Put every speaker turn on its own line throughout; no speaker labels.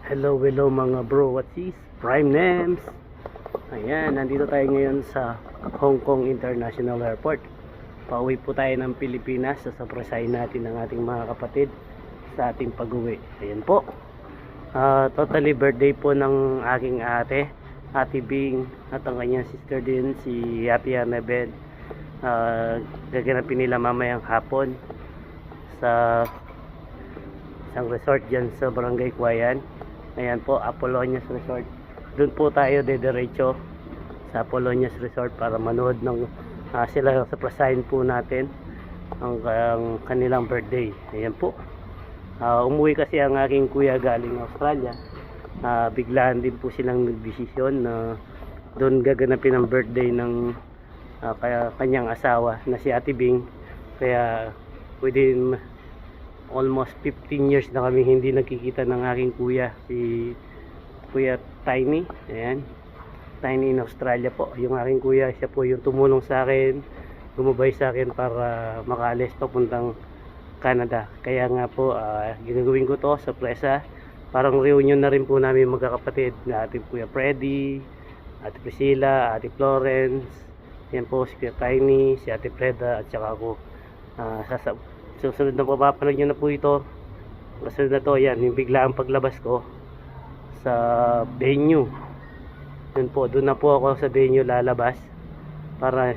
Hello, hello mga bro, what is Prime Names? Ayan, nandito tayo ngayon sa Hong Kong International Airport. Pauwi po tayo ng Pilipinas. Sasaprasahin natin ang ating mga kapatid sa ating pag-uwi. Ayan po. Totally birthday po ng aking ate, Ate Bing, at ang kanyang sister din, si Happy Annabel. Gaganapin nila mamayang hapon sa isang resort dyan sa Barangay Kuwayan. Ayan po, Apollonius Resort. Doon po tayo dediretso sa Apollonius Resort para manood ng sila sa prasahin po natin ang kanilang birthday. Ayan po. Umuwi kasi ang aking kuya galing Australia. Biglaan din po silang nagdesisyon na doon gaganapin ang birthday ng kanyang asawa na si Ate Bing. Kaya within almost 15 years na kami hindi nakikita ng aking kuya, si Kuya Tiny. Ayan, Tiny in Australia po yung aking kuya. Siya po yung tumulong sa akin, gumabay sa akin para makaalis papuntang Canada. Kaya nga po ginagawin ko to sa presa. Parang reunion na rin po namin magkakapatid na ating Kuya Freddy, Ate Priscilla, Ate Florence. Yan po si Kuya Tiny, si Ate Freda at saka ako. Susunod na papapanood nyo na po ito. Kasunod na to, yan, yung biglaang paglabas ko sa venue. Yun po, doon na po ako sa venue lalabas para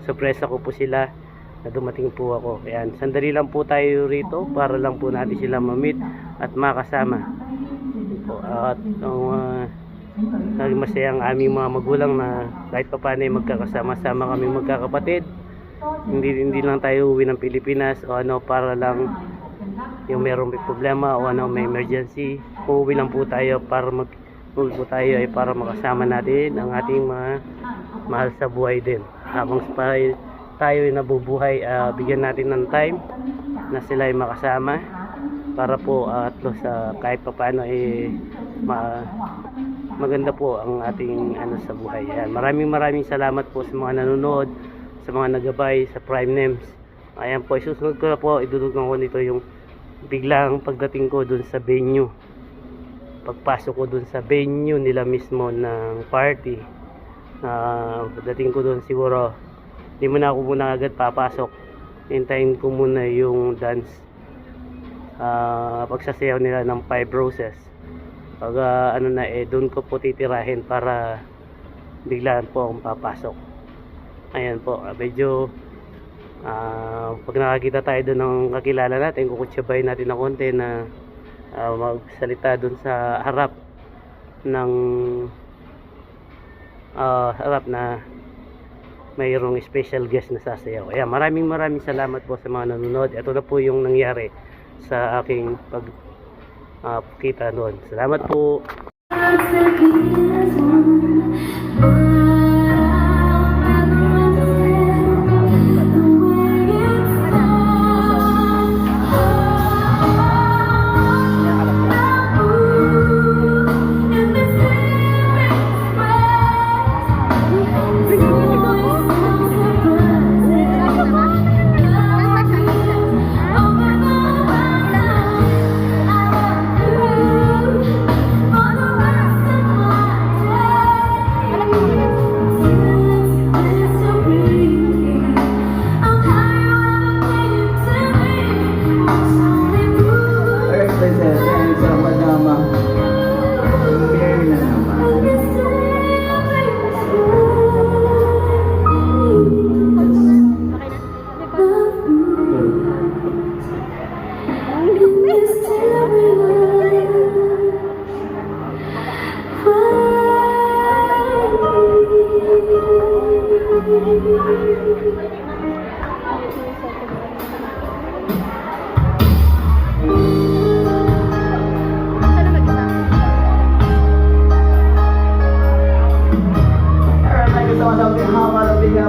surpresa ko po sila na dumating po ako. Ayan, sandali lang po tayo rito para lang po natin sila ma-meet at makasama. At naging masaya ang aming mga magulang na kahit pa paano ay magkakasama-sama kami magkakapatid. Hindi lang tayo uwi ng Pilipinas o ano para lang yung merong may problema o ano may emergency. Uuwi lang po tayo para ay para makasama natin ang ating mga mahal sa buhay din. Habang tayo ay nabubuhay, bigyan natin ng time na sila ay makasama para po sa kahit pa paano ay maganda po ang ating sa buhay. Ayan, maraming salamat po sa mga nanonood, sa mga nagabay sa Prime Names. Ayan po, isusunod ko na po, idudugan ko nito yung biglang pagdating ko dun sa venue. Pagpasok ko dun sa venue nila mismo ng party. Pagdating ko dun siguro, hindi muna ako muna agad papasok. Hintayin ko muna yung dance. Pagsasayaw nila ng 5 roses. Pag dun ko po titirahin para biglaan po akong papasok. Ayan po, medyo pag nakakita tayo doon ng kakilala natin, kukutsabay natin ng konti na magsalita doon sa harap ng na mayroong special guest na sasayaw. Ayan, maraming salamat po sa mga nanonood. Ito na po yung nangyari sa aking pagkita noon. Salamat po.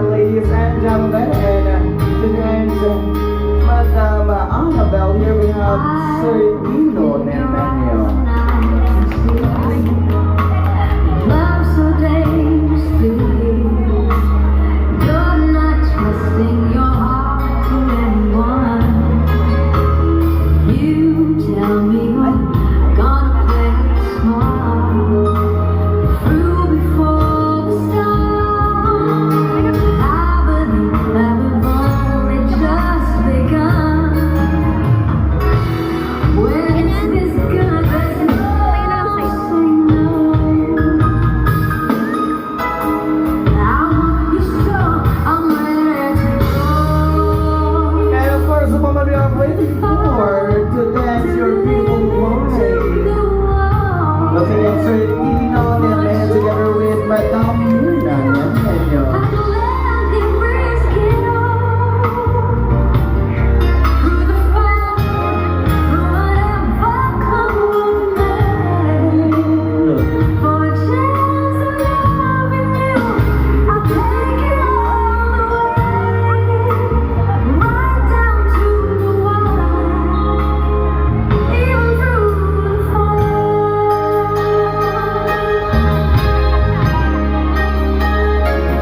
Ladies and gentlemen, and today's Madam Annabelle, here we have Sir Dino Nemenyo. Love so dangerously. Your Sina Nenyo.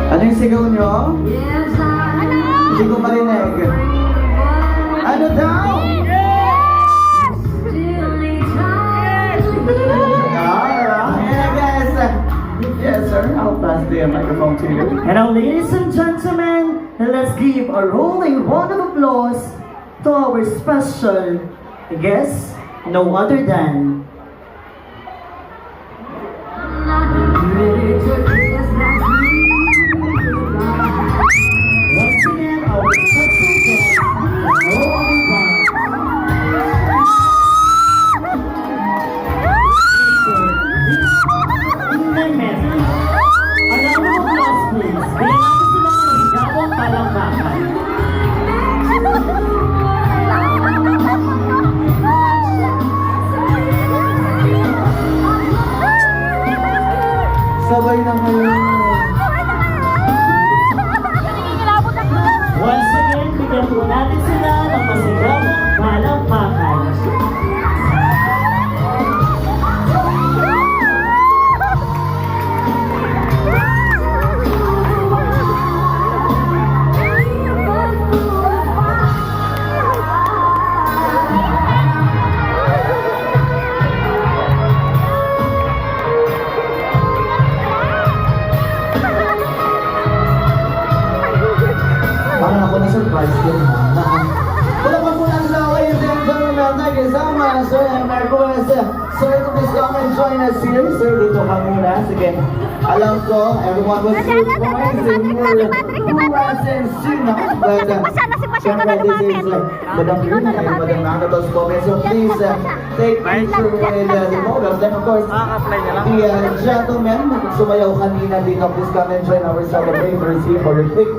Ano yung sigaw nyo? Hindi ko marinig. Ano daw? Alright, guys. Yes, sir. I'll pass the microphone to you.
And now, ladies and gentlemen, let's give a rolling round of applause to our special guest, no other than once again our special guest, no other than Nemes. A round of applause, please. Bigyan natin sila ng higawang palakpakan.
Sabay na kayo.
Once again, bigyan po natin sila ng masigawang palakpakan.
Parang ako na-surprise din ha. Wala pa po natin na ladies and gentlemen. Thank you so much, sir. And my request, sir, to please come and join us here. Sir, dito ka muna. Sige. Alam ko, everyone was surprising who was in Sina. But, syempre, this is Madam Luna and Madam Annabelle's comment. So please, take picture with the models. Then, of course, the gentlemen, sumayaw kanina dito. Please come and join our celebrations here for a quick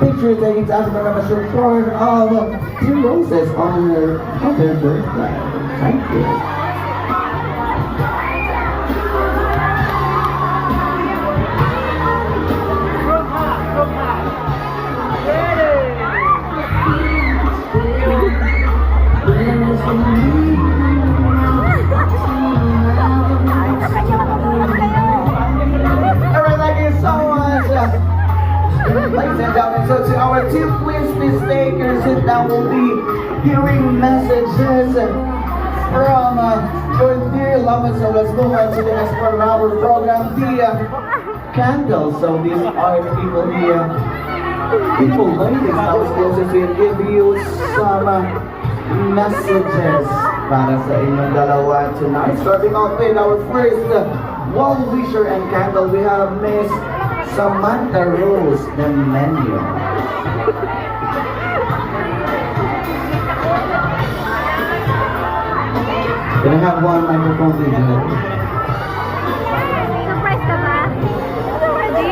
picture taking to African Membership Part of 2 roses on her birthday. Thank you. Alright, thank you so much. Ladies and gentlemen, so to our two quiz mistakers, now we'll be hearing messages from your dear lovers. So let's move on to the next part of our program, the candles. So these are the people here. People ladies, I was closer to give you some messages para sa inyong dalawa tonight. Starting off with our first well-wisher and candle, we have Miss Samantha Rose, the menu. Can I have one microphone, please?
Surprise ka ba? Hindi,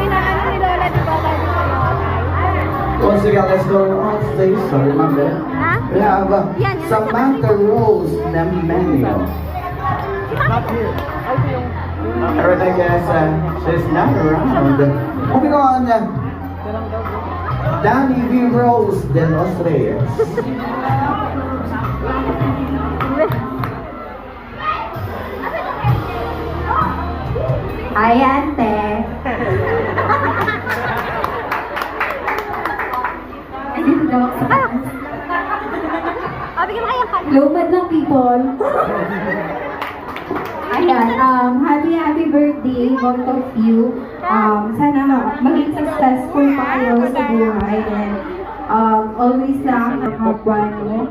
inaano ni Lola, di ba?
Once again, let's go on stage. So remember,
Ha?
we have Samantha Rose, the menu. Alright, I guess she's not around. Moving on, Danny V. Rose de los Reyes.
Hi, ate. Bigyan mo kayang pan.
Lumad ng people. Ayan, happy birthday, both of you. Sana maging successful pa kayo sa buhay. And always lang, kapwa nyo.